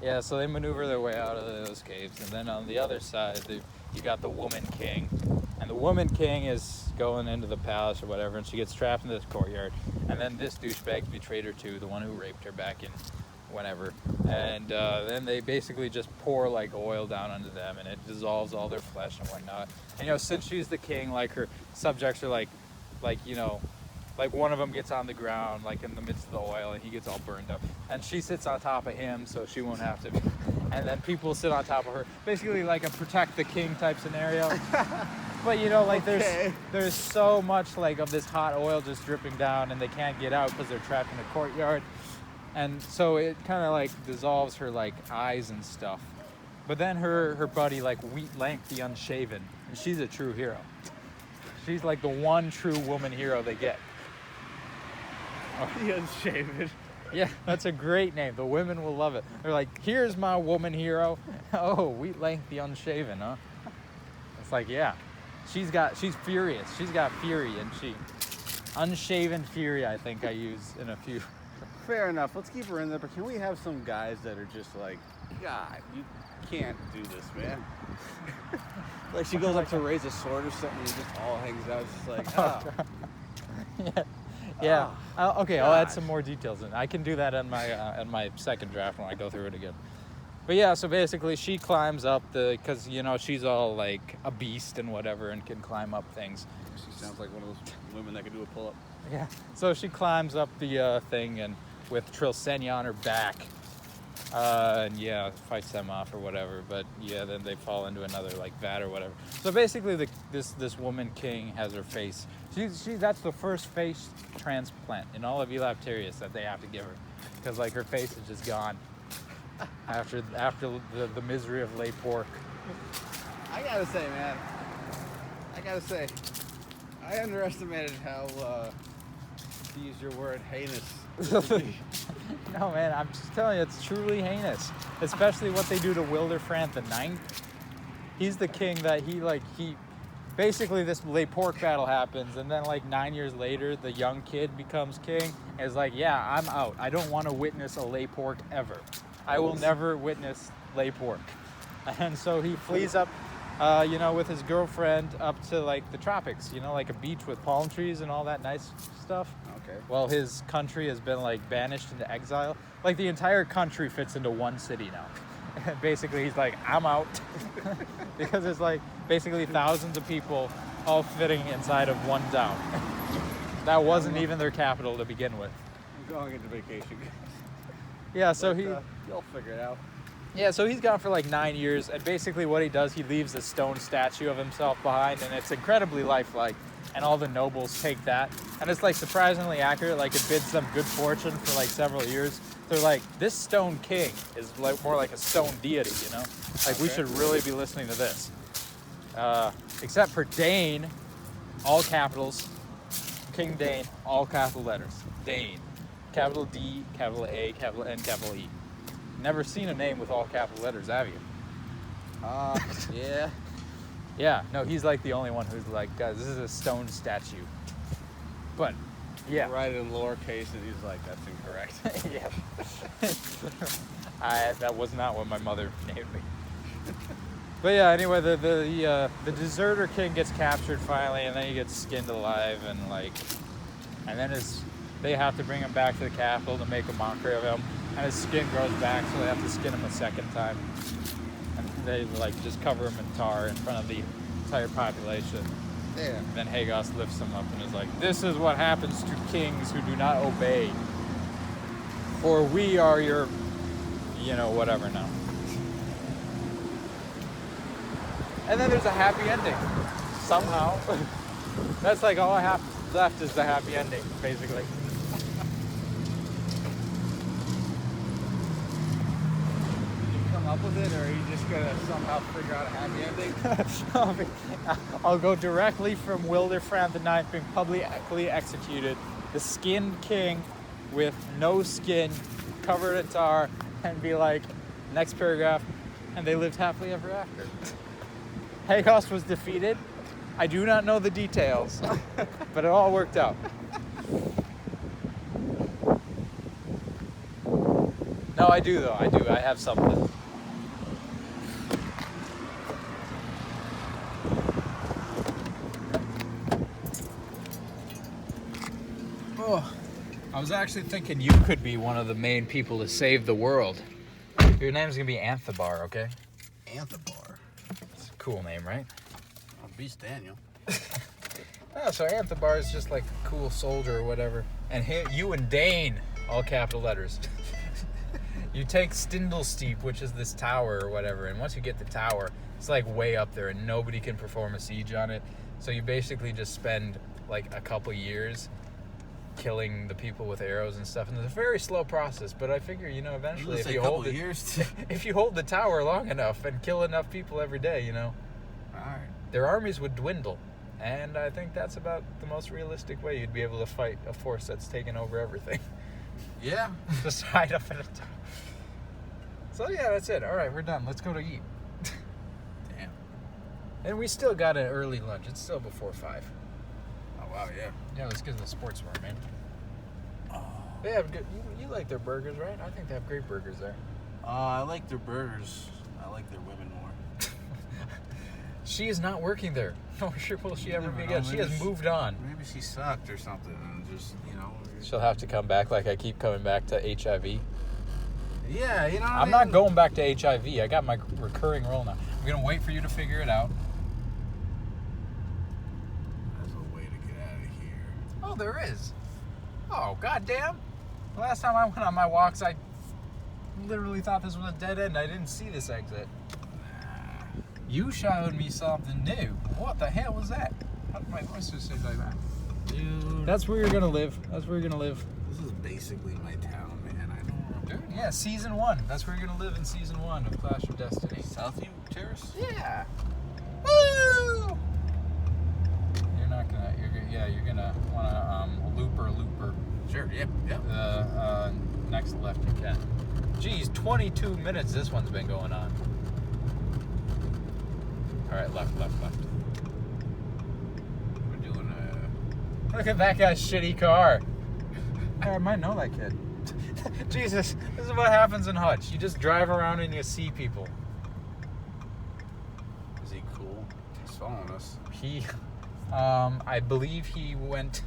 Yeah, so they maneuver their way out of those caves, and then on the other side, you got the Woman King, and the Woman King is going into the palace or whatever, and she gets trapped in this courtyard, and then this douchebag betrayed her too, the one who raped her back in whenever, and then they basically just pour like oil down onto them, and it dissolves all their flesh and whatnot. And you know, since she's the king, like her subjects are like you know. Like one of them gets on the ground, like in the midst of the oil, and he gets all burned up. And she sits on top of him, so she won't have to. And then people sit on top of her, basically like a protect the king type scenario. But you know, like there's so much like of this hot oil just dripping down, and they can't get out because they're trapped in the courtyard. And so it kind of like dissolves her like eyes and stuff. But then her buddy like Wheat Lank the Unshaven, and she's a true hero. She's like the one true woman hero they get. The Unshaven. Yeah, that's a great name. The women will love it. They're like, here's my woman hero. Oh, Wheat Lank the Unshaven, huh? It's like, yeah. She's furious. She's got fury, and unshaven fury, I think I use in a few. Fair enough. Let's keep her in there, but can we have some guys that are just like, God, you can't do this, man. Like she goes up to raise a sword or something, and it just all hangs out. It's just like, oh. Yeah. Yeah. Okay, I'll add gosh. some more details in. I can do that on my second draft when I go through it again. But yeah, so basically she climbs up because you know she's all like a beast and whatever and can climb up things. She sounds like one of those women that can do a pull-up. Yeah. So she climbs up the thing and with Trilsenia on her back, and yeah, fights them off or whatever. But yeah, then they fall into another like vat or whatever. So basically, this woman king has her face. That's the first face transplant in all of Elapterius that they have to give her, because like her face is just gone after the misery of lay pork. I gotta say, man. I underestimated how, to use your word, heinous. No, man, I'm just telling you, it's truly heinous. Especially what they do to Wilderfrant the Ninth. He's the king that he basically this lay pork battle happens, and then like 9 years later, the young kid becomes king and is like, yeah, I'm out. I don't want to witness a lay pork ever. I will never witness lay pork. And so he flees up, with his girlfriend up to like the tropics, like a beach with palm trees and all that nice stuff. Okay. Well, his country has been like banished into exile. Like the entire country fits into one city now. Basically, he's like, I'm out. Because it's like basically thousands of people all fitting inside of one town. That wasn't even their capital to begin with. I'm going into vacation. Yeah, so you'll figure it out. Yeah, so he's gone for like 9 years, and basically what he does, he leaves a stone statue of himself behind, and it's incredibly lifelike, and all the nobles take that, and it's like surprisingly accurate, like it bids them good fortune for like several years. They're like, this stone king is like more like a stone deity, Like we should really be listening to this. Except for Dane, all capitals, King Dane, all capital letters, Dane. Capital D, capital A, capital N, capital E. Never seen a name with all capital letters, have you? Yeah. Yeah, no, he's like the only one who's like, guys, this is a stone statue. But, yeah. Write it in lowercase, and he's like, that's incorrect. Yeah. That was not what my mother named me. But yeah, anyway, the deserter king gets captured finally, and then he gets skinned alive, and then they have to bring him back to the capital to make a mockery of him, and his skin grows back, so they have to skin him a second time. And they just cover him in tar in front of the entire population. Yeah. And then Hagos lifts him up and is like, this is what happens to kings who do not obey. For we are your, whatever now. And then there's a happy ending. Somehow. That's like all I have left is the happy ending, basically. Up with it, or are you just gonna somehow figure out a happy ending? I'll go directly from Wilderfrant the Ninth being publicly executed, the skinned king with no skin, covered in tar, and be like, next paragraph, and they lived happily ever after. Hagos was defeated. I do not know the details, but it all worked out. No, I do though. I do. I have something. Oh, I was actually thinking you could be one of the main people to save the world. Your name's gonna be Anthibar, okay? Anthibar. It's a cool name, right? Beast Daniel. Oh, so Anthibar is just like a cool soldier or whatever. And you and Dane, all capital letters. You take Stindlesteep, which is this tower or whatever, and once you get the tower, it's like way up there and nobody can perform a siege on it. So you basically just spend like a couple years killing the people with arrows and stuff, and it's a very slow process, but I figure, you know, eventually if you hold it, if you hold the tower long enough and kill enough people every day, you know, Alright. their armies would dwindle. And I think that's about the most realistic way you'd be able to fight a force that's taken over everything. Yeah. Just hide up in a tower. So yeah, that's it. All right, we're done. Let's go to eat. Damn. And we still got an early lunch. It's still before 5. Oh wow, yeah. Yeah, let's get to the sports bar, man. They have good. You like their burgers, right? I think they have great burgers there. I like their burgers. I like their women more. She is not working there. Nor will she ever be never again. know. She Maybe has moved on. Maybe she sucked or something, and just She'll have to come back like I keep coming back to HIV. Yeah, you know. What I'm not going back to HIV. I got my recurring role now. I'm going to wait for you to figure it out. There's a way to get out of here. Oh, there is. Oh, goddamn. The last time I went on my walks, I literally thought this was a dead end. I didn't see this exit. You showed me something new. What the hell was that? How did my voice just say like that? Dude, That's where you're going to live. That's where you're going to live. this is basically my town, man. I don't know. Dude, yeah, season 1. That's where you're going to live in season 1 of Clash of Destiny. Southview Terrace? Yeah. Woo! You're not going to, you're going to want to looper Sure, yep. the next left you can. Geez, 22 minutes this one's been going on. All right, left. We're doing Look at that guy's shitty car. I might know that kid. Jesus, this is what happens in Hutch. You just drive around and you see people. Is he cool? He's following us. I believe he went.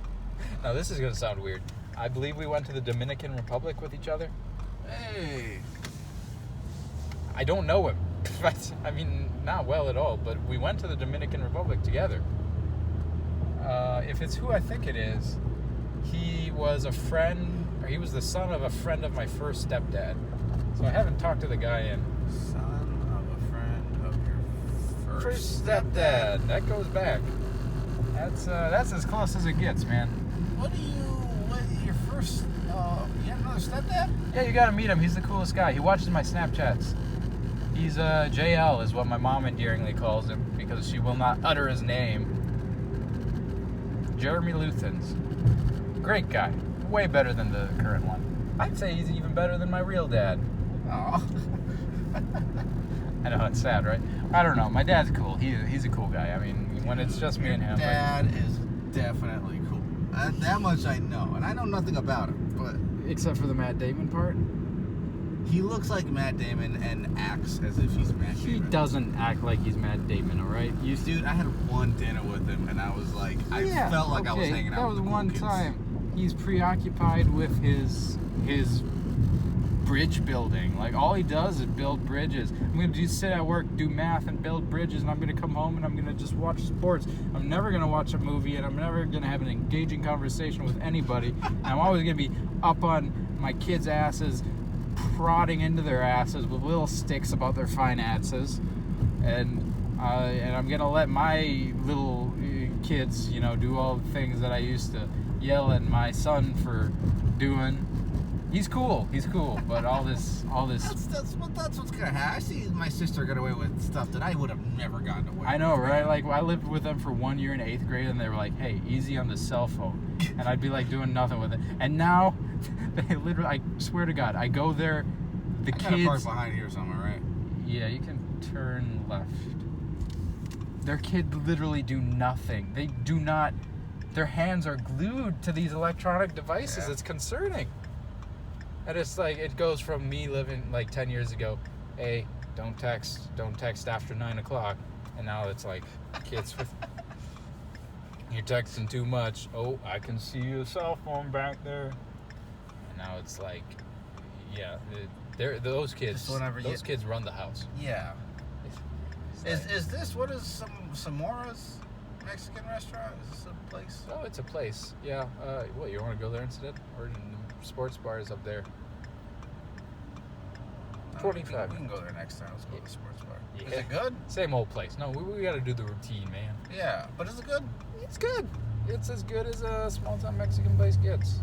Now this is gonna sound weird. I believe we went to the Dominican Republic with each other. Hey. I don't know him. I mean, not well at all, but we went to the Dominican Republic together. If it's who I think it is, he was a friend, or he was the son of a friend of my first stepdad. So I haven't talked to the guy in. Son of a friend of your First stepdad. That goes back. That's as close as it gets, man. What your first, you have another stepdad? Yeah, you gotta meet him. He's the coolest guy. He watches my Snapchats. He's JL is what my mom endearingly calls him because she will not utter his name. Jeremy Luthens. Great guy. Way better than the current one. I'd say he's even better than my real dad. Oh. I know, it's sad, right? I don't know. My dad's cool. He's a cool guy. I mean, when it's just me and him. Dad is definitely cool. That much I know. And I know nothing about him, but Except for the Matt Damon part. he looks like Matt Damon and acts as if he's Matt Damon. He doesn't act like he's Matt Damon, all right? Dude, I had one dinner with him, and I was like, I felt like I was hanging out that with was the cool one kids. time. He's preoccupied with his bridge building. Like, all he does is build bridges. I'm going to just sit at work, do math, and build bridges, and I'm going to come home and I'm going to just watch sports. I'm never going to watch a movie, and I'm never going to have an engaging conversation with anybody. And I'm always going to be up on my kids' asses, prodding into their asses with little sticks about their finances. And I'm going to let my little kids, do all the things that I used to yell at my son for doing. He's cool, but all this. That's what's gonna happen. I see my sister get away with stuff that I would have never gotten away with. I know, right? Like, I lived with them for 1 year in 8th grade, and they were like, "Hey, easy on the cell phone," and I'd be like doing nothing with it. And now, they literally, I swear to God, I go there, the I got a park kids. behind here somewhere, right? Yeah, you can turn left. Their kids literally do nothing. They do not. Their hands are glued to these electronic devices. Yeah. It's concerning. And it's like, it goes from me living like 10 years ago, hey, don't text after 9 o'clock. And now it's like, kids with, you're texting too much. Oh, I can see your cell phone back there. And now it's like, yeah, those kids kids run the house. Yeah. It's Is this, what is Samora's Mexican restaurant? Is this a place? Oh, it's a place. Yeah. What, you want to go there instead? Or the sports bar is up there. 45. We can go there next time. Let's go to the sports bar. Yeah. Is it good? Same old place. No, we got to do the routine, man. Yeah, but is it good? It's good. It's as good as a small-town Mexican place gets.